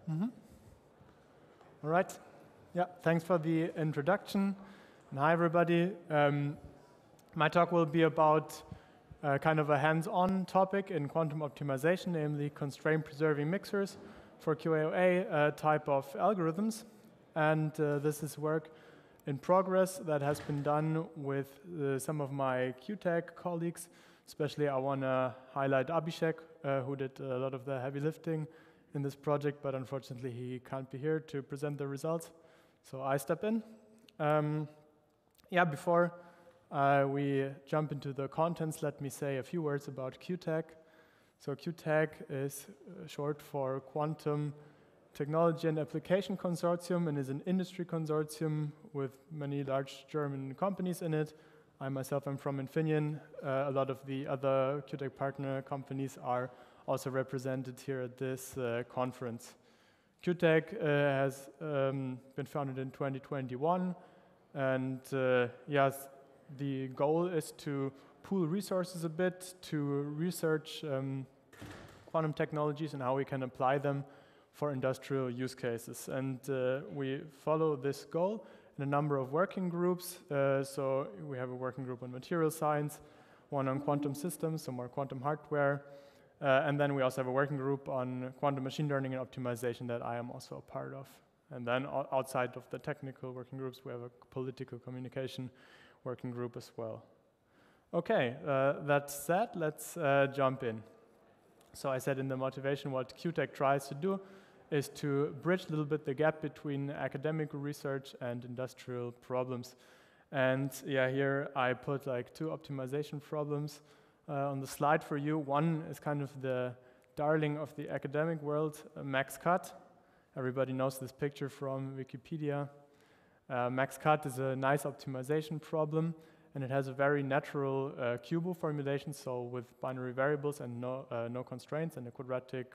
All right. Yeah, thanks for the introduction. And hi, everybody. My talk will be about kind of a hands-on topic in quantum optimization, namely constraint-preserving mixers for QAOA type of algorithms. And this is work in progress that has been done with some of my QTech colleagues. Especially, I want to highlight Abhishek, who did a lot of the heavy lifting in this project, but unfortunately, he can't be here to present the results. So I step in. Before we jump into the contents, let me say a few words about QTech. So QTech is short for Quantum Technology and Application Consortium and is an industry consortium with many large German companies in it. I myself am from Infineon. A lot of the other QTech partner companies are also represented here at this conference. QTech has been founded in 2021, and yes, the goal is to pool resources a bit to research quantum technologies and how we can apply them for industrial use cases. And we follow this goal in a number of working groups. So we have a working group on material science, one on quantum systems, so more quantum hardware, and then we also have a working group on quantum machine learning and optimization that I am also a part of. And then outside of the technical working groups, we have a political communication working group as well. Okay, that said, let's jump in. So I said in the motivation, what QTech tries to do is to bridge a little bit the gap between academic research and industrial problems. And yeah, here I put like two optimization problems on the slide for you. One is kind of the darling of the academic world, MaxCut. Everybody knows this picture from Wikipedia. MaxCut is a nice optimization problem, and it has a very natural QAOA formulation, so with binary variables and no constraints and a quadratic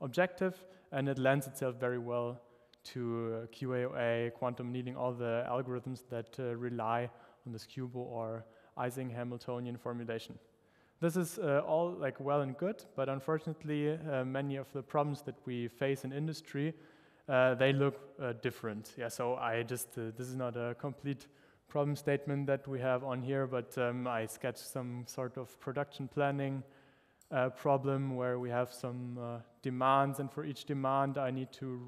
objective, and it lends itself very well to QAOA, quantum annealing, all the algorithms that rely on this QAOA or Ising Hamiltonian formulation. This is all like well and good, but unfortunately, many of the problems that we face in industry, they look different. Yeah, so I just this is not a complete problem statement that we have on here, but I sketched some sort of production planning problem where we have some demands, and for each demand I need to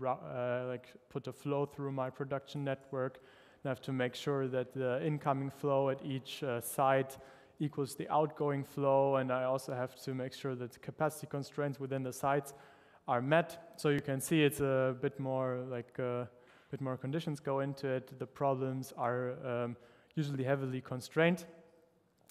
like put a flow through my production network. I have to make sure that the incoming flow at each site equals the outgoing flow, and I also have to make sure that the capacity constraints within the sites are met. So you can see it's a bit more like a bit more conditions go into it. The problems are usually heavily constrained,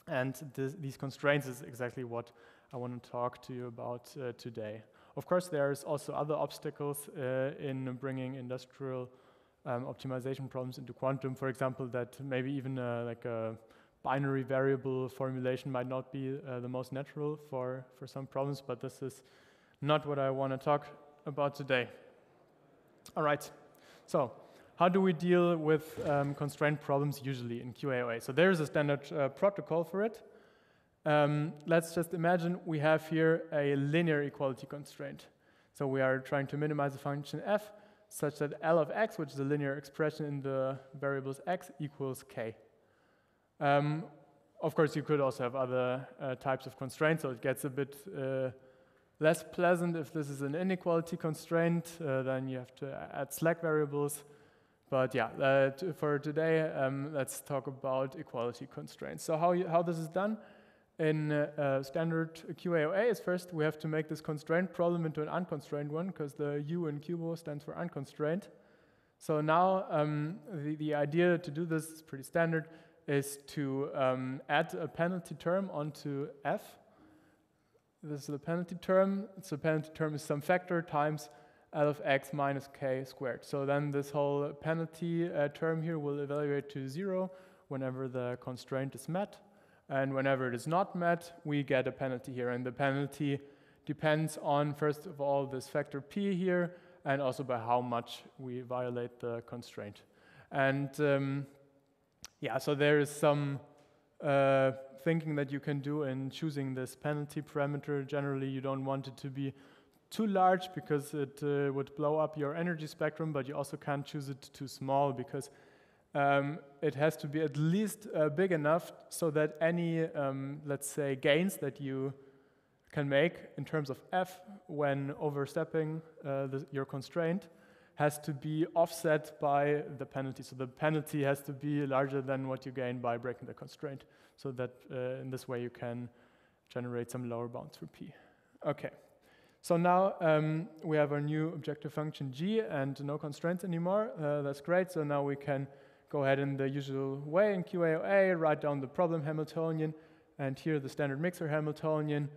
and these constraints is exactly what I want to talk to you about today. Of course, there's also other obstacles in bringing industrial optimization problems into quantum. For example, that maybe even like a binary variable formulation might not be the most natural for some problems, but this is not what I want to talk about today. All right, so how do we deal with constraint problems usually in QAOA? So there's a standard protocol for it. Let's just imagine we have here a linear equality constraint. So we are trying to minimize the function f such that L of x, which is a linear expression in the variables x, equals k. Of course, you could also have other types of constraints, so it gets a bit less pleasant if this is an inequality constraint. Then you have to add slack variables. But yeah, for today, let's talk about equality constraints. So how this is done in standard QAOA is first we have to make this constraint problem into an unconstrained one, because the U in QAOA stands for unconstrained. So now the idea to do this is pretty standard, is to add a penalty term onto f. This is the penalty term. So the penalty term is some factor times L of x minus k squared. So then this whole penalty term here will evaluate to 0 whenever the constraint is met. And whenever it is not met, we get a penalty here. And the penalty depends on, first of all, this factor p here, and also by how much we violate the constraint. And yeah, so there is some thinking that you can do in choosing this penalty parameter. Generally, you don't want it to be too large because it would blow up your energy spectrum, but you also can't choose it too small because it has to be at least big enough so that any, let's say, gains that you can make in terms of f when overstepping your constraint has to be offset by the penalty. So the penalty has to be larger than what you gain by breaking the constraint, so that in this way you can generate some lower bounds for p. Okay, so now we have our new objective function g and no constraints anymore. That's great. So now we can go ahead in the usual way in QAOA, write down the problem Hamiltonian, and here the standard mixer Hamiltonian,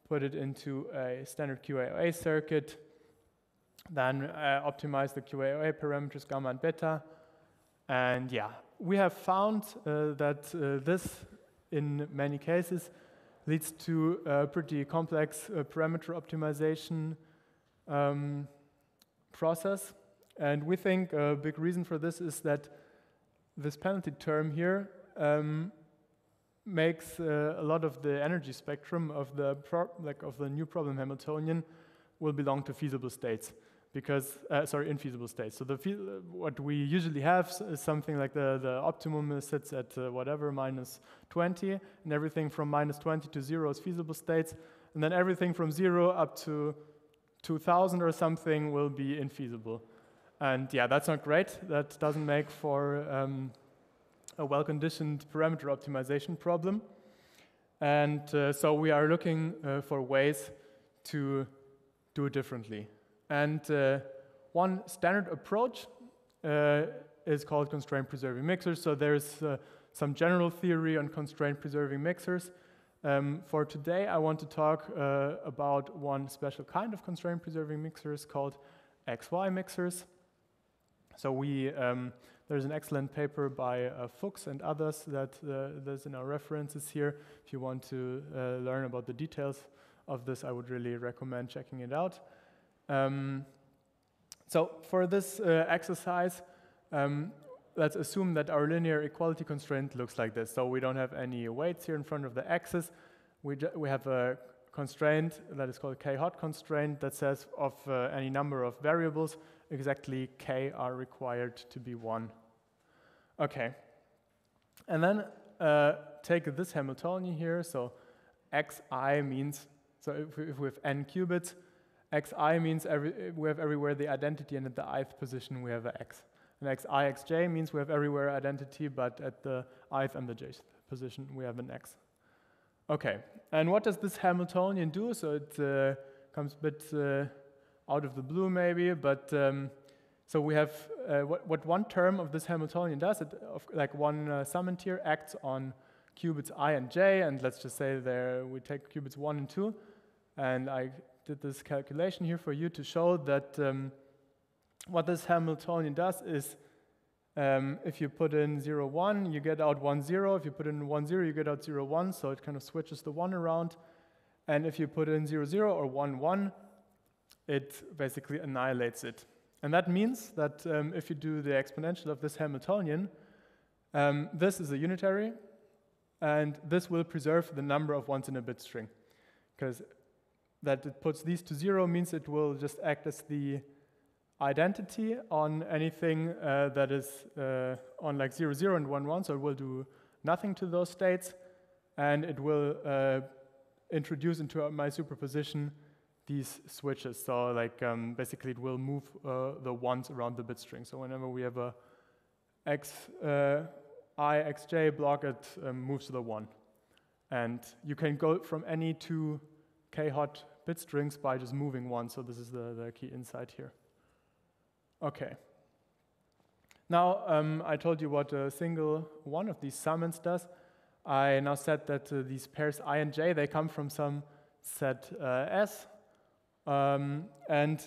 put it into a standard QAOA circuit, then optimize the QAOA parameters gamma and beta. And yeah, we have found that this, in many cases, leads to a pretty complex parameter optimization process. And we think a big reason for this is that this penalty term here makes a lot of the energy spectrum of the new problem Hamiltonian will belong to feasible states, because infeasible states. So what we usually have is something like the optimum sits at whatever -20, and everything from -20 to 0 is feasible states, and then everything from 0 up to 2000 or something will be infeasible. And yeah, that's not great. That doesn't make for a well-conditioned parameter optimization problem. And so we are looking for ways to do it differently. And one standard approach is called constraint-preserving mixers. So there's some general theory on constraint-preserving mixers. For today, I want to talk about one special kind of constraint-preserving mixers called XY mixers. So there's an excellent paper by Fuchs and others that there's in our references here. If you want to learn about the details of this, I would really recommend checking it out. So for this exercise, let's assume that our linear equality constraint looks like this. So we don't have any weights here in front of the axis. We have a constraint that is called k-hot constraint that says of any number of variables, exactly k are required to be 1. Okay, and then take this Hamiltonian here. So xi means, so if we have n qubits, xi means we have everywhere the identity, and at the ith position we have an x. And xi, xj means we have everywhere identity, but at the ith and the jth position we have an x. Okay, and what does this Hamiltonian do? So it comes a bit out of the blue maybe, but so we have what one term of this Hamiltonian does, like one summand here acts on qubits I and j, and let's just say there we take qubits 1 and 2, and I did this calculation here for you to show that what this Hamiltonian does is if you put in 0, 1, you get out 1, 0. If you put in 1, 0, you get out 0, 1, so it kind of switches the 1 around. And if you put in 0, 0 or 1, 1, it basically annihilates it. And that means that if you do the exponential of this Hamiltonian, this is a unitary, and this will preserve the number of ones in a bit string. Because that it puts these to 0 means it will just act as the identity on anything that is on like 0, 0 and 1, 1, so it will do nothing to those states, and it will introduce into my superposition these switches. So like basically it will move the ones around the bit string. So whenever we have a xj block, it moves to the 1. And you can go from any two k-hot bit strings by just moving one. So this is the key insight here. Okay. Now I told you what a single one of these summands does. I now said that these pairs I and j, they come from some set S. And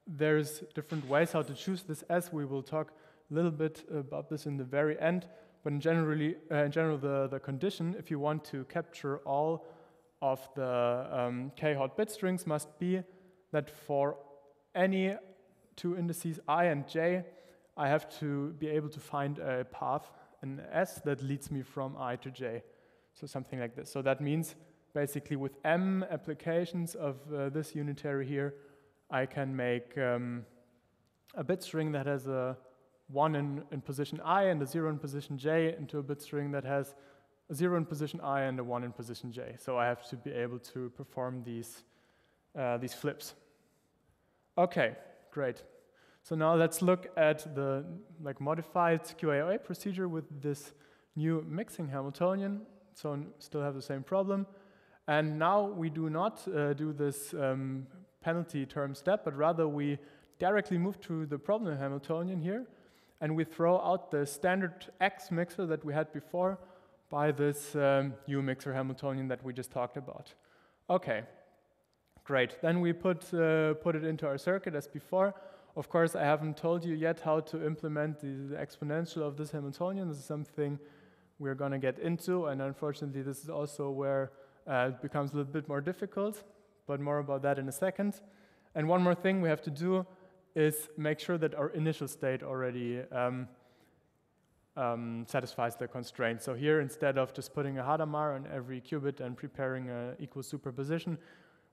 there's different ways how to choose this S. We will talk a little bit about this in the very end. But in general, the condition, if you want to capture all of the k-hot bit strings, must be that for any two indices I and j, I have to be able to find a path, an S, that leads me from I to j. So something like this. So that means basically with m applications of this unitary here, I can make a bit string that has a 1 in position I and a 0 in position j into a bit string that has a 0 in position I and a 1 in position j. So I have to be able to perform these flips. Okay, great. So now let's look at the modified QAOA procedure with this new mixing Hamiltonian. So still have the same problem. And now we do not do this penalty term step, but rather we directly move to the problem Hamiltonian here, and we throw out the standard X mixer that we had before by this U mixer Hamiltonian that we just talked about. Okay, great. Then we put it into our circuit as before. Of course, I haven't told you yet how to implement the exponential of this Hamiltonian. This is something we're going to get into, and unfortunately, this is also where it becomes a little bit more difficult, but more about that in a second. And one more thing we have to do is make sure that our initial state already satisfies the constraint. So here, instead of just putting a Hadamard on every qubit and preparing an equal superposition,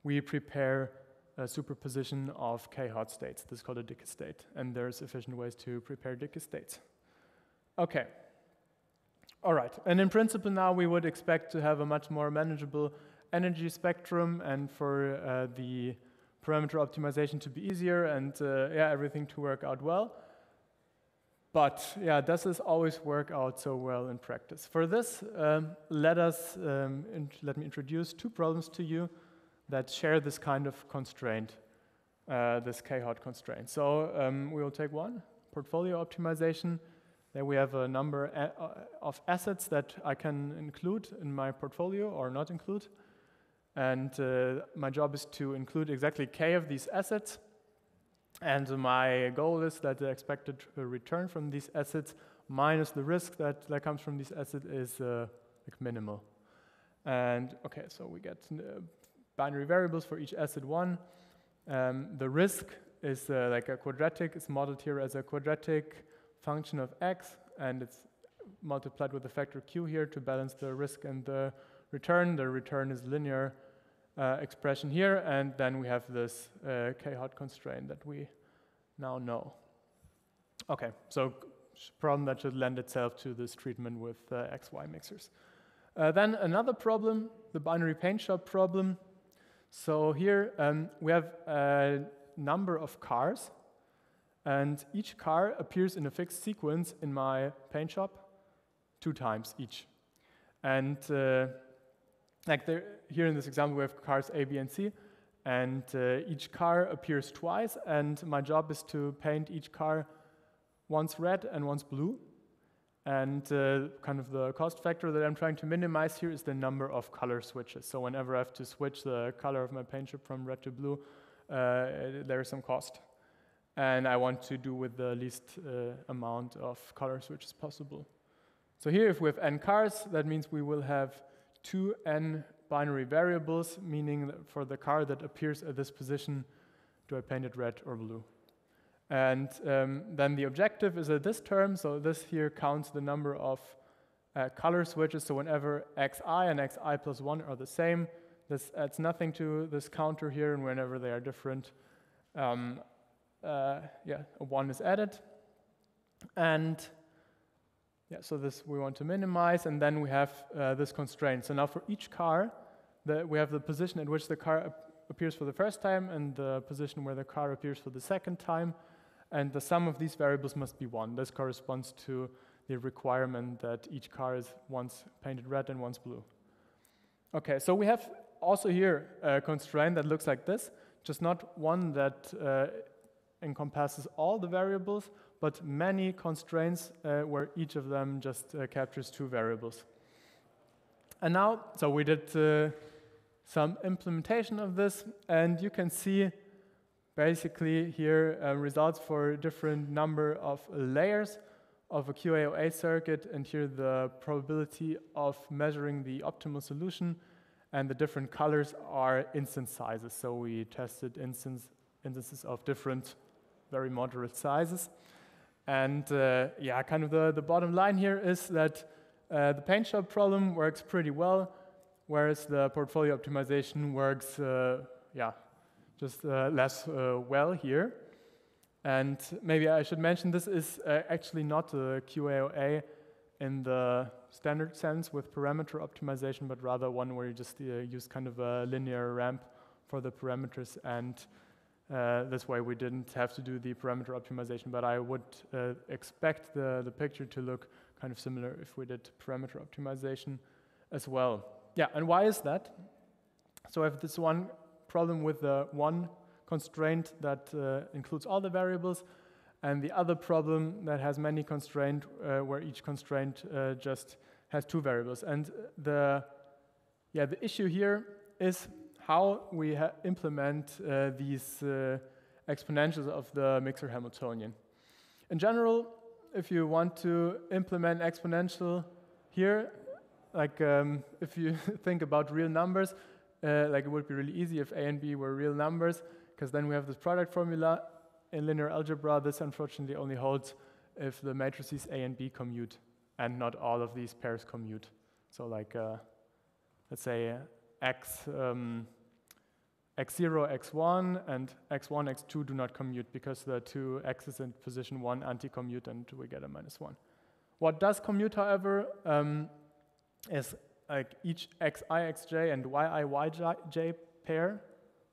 we prepare a superposition of k hot states. This is called a Dicke state, and there's efficient ways to prepare Dicke states. Okay. All right, and in principle now we would expect to have a much more manageable energy spectrum, and for the parameter optimization to be easier, and yeah, everything to work out well. But yeah, does this always work out so well in practice? For this, let me introduce two problems to you that share this kind of constraint, this k-hot constraint. So we will take one, portfolio optimization. There we have a number of assets that I can include in my portfolio or not include. And my job is to include exactly k of these assets. And my goal is that the expected return from these assets minus the risk that comes from these assets is minimal. And okay, so we get binary variables for each asset 1. The risk is like a quadratic. It's modeled here as a quadratic function of x, and it's multiplied with the factor q here to balance the risk and the return. The return is linear expression here, and then we have this k-hot constraint that we now know. Okay, so problem that should lend itself to this treatment with xy mixers. Then another problem, the binary paint shop problem. So here we have a number of cars, and each car appears in a fixed sequence in my paint shop 2 times each. And here in this example, we have cars A, B, and C, and each car appears twice, and my job is to paint each car once red and once blue. And kind of the cost factor that I'm trying to minimize here is the number of color switches. So whenever I have to switch the color of my paint chip from red to blue, there is some cost. And I want to do with the least amount of color switches possible. So here, if we have n cars, that means we will have 2n binary variables, meaning that for the car that appears at this position, do I paint it red or blue? And then the objective is at this term, so this here counts the number of color switches. So whenever xi and xi plus 1 are the same, this adds nothing to this counter here, and whenever they are different, a 1 is added. And yeah, so this we want to minimize, and then we have this constraint. So now for each car, we have the position at which the car appears for the first time and the position where the car appears for the second time. And the sum of these variables must be 1. This corresponds to the requirement that each car is once painted red and once blue. Okay, so we have also here a constraint that looks like this, just not one that encompasses all the variables, but many constraints where each of them just captures 2 variables. And now, so we did some implementation of this, and you can see basically here results for different number of layers of a QAOA circuit, and here the probability of measuring the optimal solution, and the different colors are instance sizes. So we tested instances of different, very moderate sizes. And yeah, kind of the bottom line here is that the paint shop problem works pretty well, whereas the portfolio optimization works just less well here. And maybe I should mention this is actually not a QAOA in the standard sense with parameter optimization, but rather one where you just use kind of a linear ramp for the parameters, and this way we didn't have to do the parameter optimization, but I would expect the picture to look kind of similar if we did parameter optimization as well. Yeah, and why is that? So I have this one problem with the one constraint that includes all the variables, and the other problem that has many constraints where each constraint just has two variables. And the issue here is how we implement these exponentials of the mixer Hamiltonian. In general, if you want to implement exponential here, like if you think about real numbers, like it would be really easy if A and B were real numbers, because then we have this product formula. In linear algebra, this unfortunately only holds if the matrices A and B commute and not all of these pairs commute. So like, let's say x0, x1, and x1, x2 do not commute because the two x's in position 1 anti-commute and we get a -1. What does commute, however, is like each xi, xj, and yi, yj pair,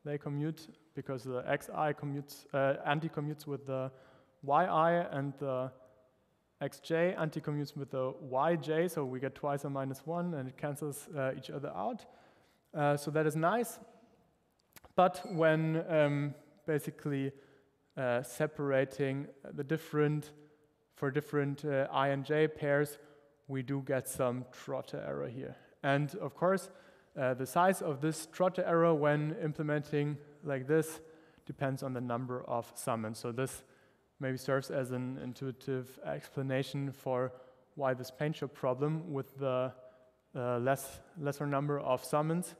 they commute because the xi commutes, anti-commutes with the yi, and the xj anti-commutes with the yj, so we get twice a -1 and it cancels each other out. So that is nice. But when basically separating the different I and j pairs, we do get some trotter error here. And of course, the size of this trotter error when implementing like this depends on the number of summons. So this maybe serves as an intuitive explanation for why this paint shop problem with the lesser number of summons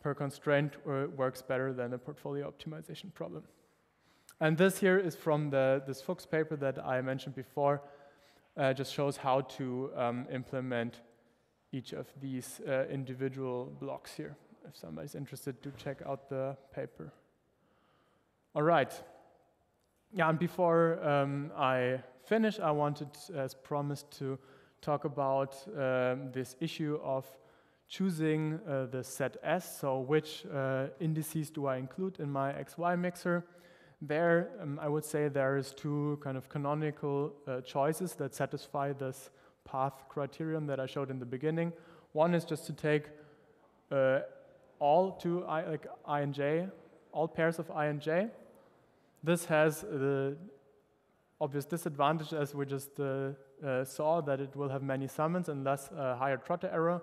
per constraint works better than the portfolio optimization problem. And this here is from this Fuchs paper that I mentioned before. Just shows how to implement each of these individual blocks here. If somebody's interested, to check out the paper. All right. Yeah, and before I finish, I wanted, as promised, to talk about this issue of choosing the set S. So which indices do I include in my XY mixer? There, I would say there is two kind of canonical choices that satisfy this path criterion that I showed in the beginning. One is just to take all two I and J, all pairs of I and J. This has the obvious disadvantage, as we just saw, that it will have many summons and thus a higher trotter error.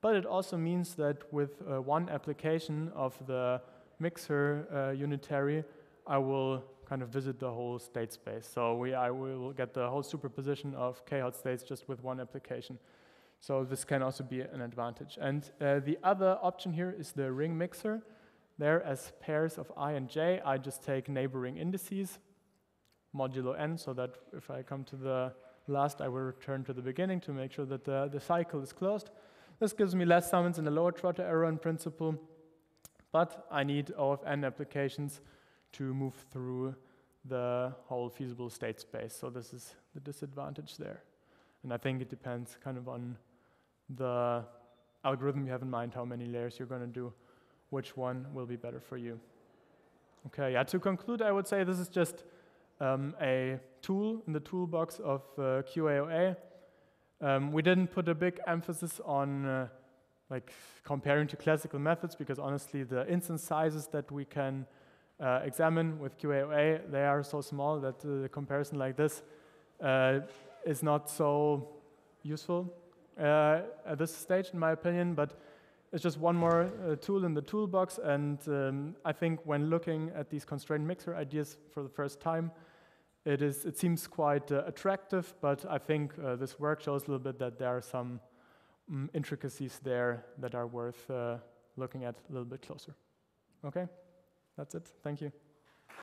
But it also means that with one application of the mixer unitary, I will kind of visit the whole state space. So I will get the whole superposition of k-hot states just with one application. So this can also be an advantage. And the other option here is the ring mixer. There, as pairs of I and j, I just take neighboring indices, modulo n, so that if I come to the last, I will return to the beginning to make sure that the cycle is closed. This gives me less summons and a lower trotter error in principle, but I need O of n applications to move through the whole feasible state space. So this is the disadvantage there. And I think it depends kind of on the algorithm you have in mind, how many layers you're going to do, which one will be better for you. Okay, yeah, to conclude, I would say this is just a tool in the toolbox of QAOA. We didn't put a big emphasis on like comparing to classical methods, because honestly, the instance sizes that we can examine with QAOA, they are so small that the comparison like this is not so useful at this stage, in my opinion, but it's just one more tool in the toolbox. And I think when looking at these constraint mixer ideas for the first time, it seems quite attractive, but I think this work shows a little bit that there are some intricacies there that are worth looking at a little bit closer. Okay? That's it. Thank you.